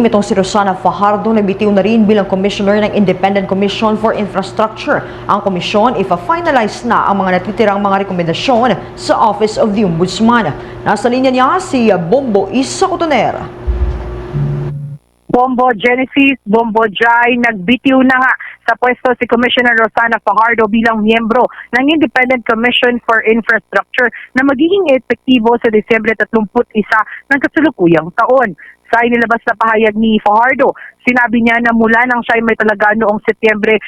Itong si Rosana Fajardo nagbitiw na rin bilang Commissioner ng Independent Commission for Infrastructure. Ang komisyon ipa-finalize na ang mga natitirang mga rekomendasyon sa Office of the Ombudsman. Nasa linya niya si Bombo Isa Cotoner. Bombo Genesis, Bombo Jai, nagbitiw na nga sa pwesto si Commissioner Rosana Fajardo bilang miyembro ng Independent Commission for Infrastructure na magiging epektibo sa Disyembre 31 ng kasalukuyang taon. Sa inilabas na pahayag ni Fajardo, sinabi niya na mula nang siya ay may talaga noong Setyembre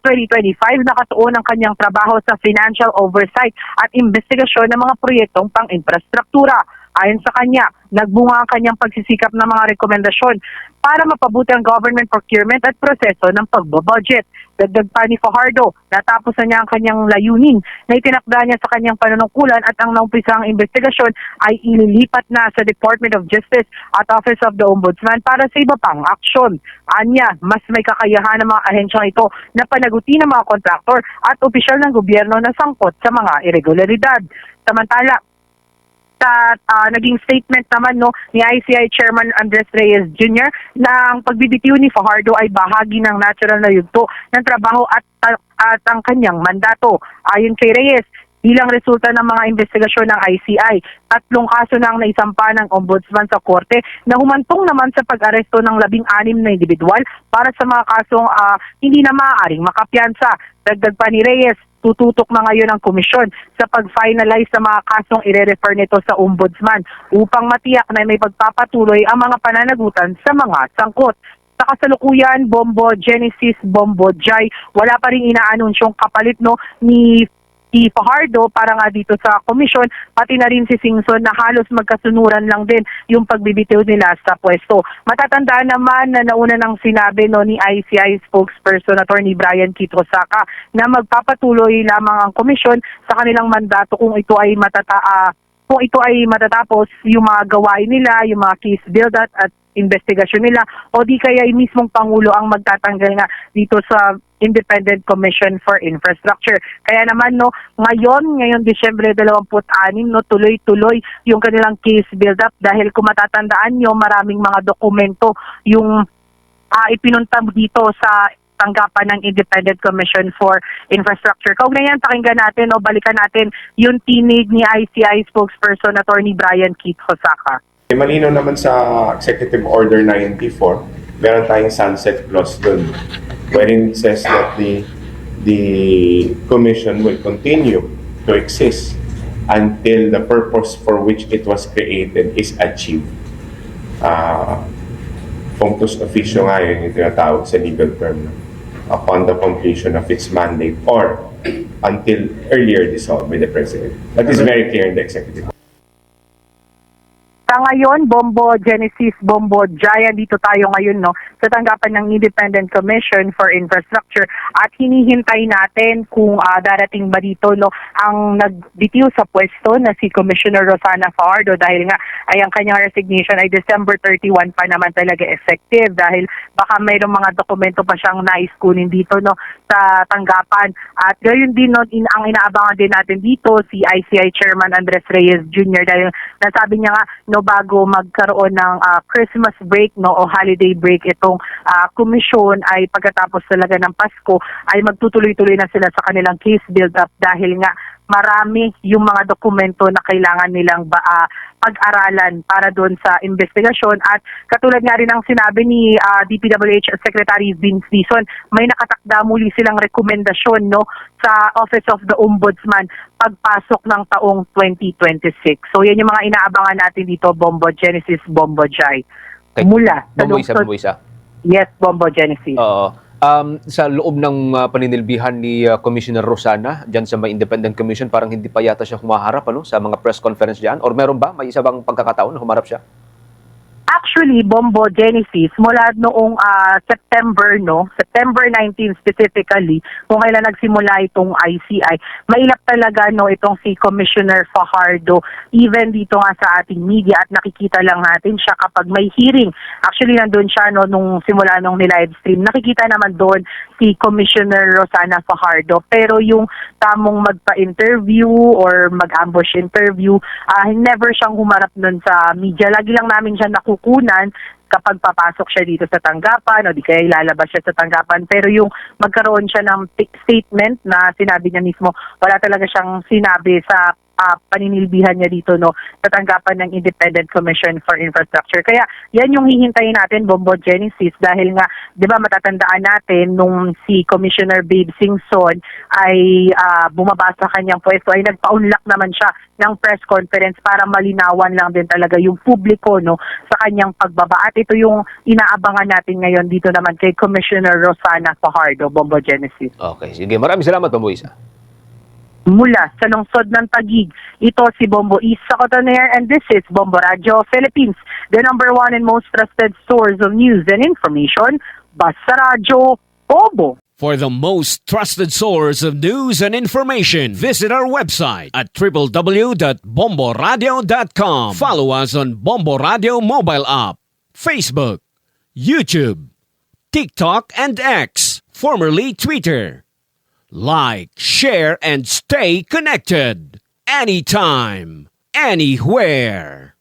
2025, nakatuon ang kanyang trabaho sa financial oversight at investigasyon ng mga proyektong pang-infrastruktura. Ayon sa kanya, nagbunga ang kanyang pagsisikap ng mga rekomendasyon para mapabuti ang government procurement at proseso ng pagbabudget. Dagdag pa ni Fajardo, natapos na niya ang kanyang layunin na itinakda niya sa kanyang panunungkulan at ang naumpisang investigasyon ay ililipat na sa Department of Justice at Office of the Ombudsman para sa iba pang aksyon. Anya, mas may kakayahan ng mga ahensyang ito na panagutin ng mga kontraktor at opisyal ng gobyerno na sangkot sa mga irregularidad. Samantala, naging statement naman ni ICI Chairman Andres Reyes Jr. na ang pagbibitiw ni Fajardo ay bahagi ng natural na yugto ng trabaho at ang kanyang mandato. Ayon kay Reyes, bilang resulta ng mga investigasyon ng ICI, 3 kaso na ang naisampa ng Ombudsman sa korte na humantong naman sa pag-aresto ng 16 na individual para sa mga kasong hindi na maaaring makapiyansa. Dagdag pa ni Reyes, tututok na ngayon ang komisyon sa pag-finalize sa mga kasong ire-refer nito sa Ombudsman upang matiyak na may pagpapatuloy ang mga pananagutan sa mga sangkot. Sa kasalukuyan, Bombo Genesis, Bombo Jai, wala pa rin inaanunsyong kapalit ni Fajardo para nga dito sa komisyon, pati na rin si Singson na halos magkasunuran lang din yung pagbibitiw nila sa pwesto. Matatandaan naman na nauna nang sinabi ni ICI spokesperson Attorney Brian Kitrosaka na magpapatuloy lamang ang komisyon sa kanilang mandato kung ito ay matatapos yung mga gawain nila, yung mga case build-up at investigasyon nila, o di kaya ay mismong Pangulo ang magtatanggal nga dito sa Independent Commission for Infrastructure. Kaya naman ngayon Disyembre 26, tuloy-tuloy yung kanilang case build-up dahil kung matatandaan nyo, maraming mga dokumento yung ipinunta dito sa tanggapan ng Independent Commission for Infrastructure. Kaugnayan, pakinggan natin balikan natin yung tinig ni ICI spokesperson Attorney Brian Keith Hosaka. Malinaw naman sa Executive Order 94, meron tayong sunset clause dun, wherein it says that the Commission will continue to exist until the purpose for which it was created is achieved. Functus officio nga yun yung tinatawag sa legal term, upon the completion of its mandate or until earlier dissolved by the President. That is very clear in the Executive. Sa ngayon, Bombo Genesis, Bombo Jaya, dito tayo ngayon sa tanggapan ng Independent Commission for Infrastructure at hinihintay natin kung darating ba dito ang nagbitiw sa pwesto na si Commissioner Rosana Fajardo dahil nga ay ang kanyang resignation ay December 31 pa naman talaga effective dahil baka mayroong mga dokumento pa siyang nais kunin dito sa tanggapan. At gayon din ang inaabangan din natin dito si ICI Chairman Andres Reyes Jr. dahil nasabi niya nga bago magkaroon ng Christmas break o holiday break itong komisyon ay pagkatapos talaga ng Pasko ay magtutuloy-tuloy na sila sa kanilang case build-up dahil nga marami yung mga dokumento na kailangan nilang pag-aralan para doon sa investigasyon. At katulad nga rin ang sinabi ni DPWH Secretary Vince Dizon, may nakatakda muli silang rekomendasyon sa Office of the Ombudsman pagpasok ng taong 2026. So yan yung mga inaabangan natin dito, Bombo Genesis, Bombo Jai. Mula sa Bombo Isa. Yes, Bombo Genesis. Sa loob ng paninilbihan ni Commissioner Rosana dyan sa may Independent Commission, parang hindi pa yata siya humaharap sa mga press conference dyan? Or meron ba? May isa bang pagkakataon na humarap siya? Actually, Bombo Genesis, mula noong September 19 specifically, kung kailan nagsimula itong ICI, mailap talaga itong si Commissioner Fajardo, even dito nga sa ating media at nakikita lang natin siya kapag may hearing. Actually, nandun siya nung simula nung ni-live stream. Nakikita naman doon si Commissioner Rosana Fajardo. Pero yung tamong magpa-interview or mag-ambush interview, never siyang humarap nun sa media. Lagi lang namin siya nakukunan kapag papasok siya dito sa tanggapan o di kaya ilalabas siya sa tanggapan. Pero yung magkaroon siya ng statement na sinabi niya mismo, wala talaga siyang sinabi sa paninilbihan niya dito sa tanggapan ng Independent Commission for Infrastructure. Kaya yan yung hihintayin natin, Bombo Genesis, dahil nga 'di ba matatandaan natin nung si Commissioner Babe Singson ay bumaba sa kanyang pwesto ay nagpa-unlock naman siya ng press conference para malinawan lang din talaga yung publiko sa kanyang pagbaba. At ito yung inaabangan natin ngayon dito naman kay Commissioner Rosana Fajardo, Bombo Genesis. Okay, sige. Maraming salamat, Bombo Isa. Mula sa lungsod ng Taguig, ito si Bombo Isa Cotoner and this is Bombo Radio Philippines, the #1 and most trusted source of news and information, Basta Radio Bombo. For the most trusted source of news and information, visit our website at www.bomboradio.com. Follow us on Bombo Radio mobile app, Facebook, YouTube, TikTok, and X, formerly Twitter. Like, share, and stay connected. Anytime, anywhere.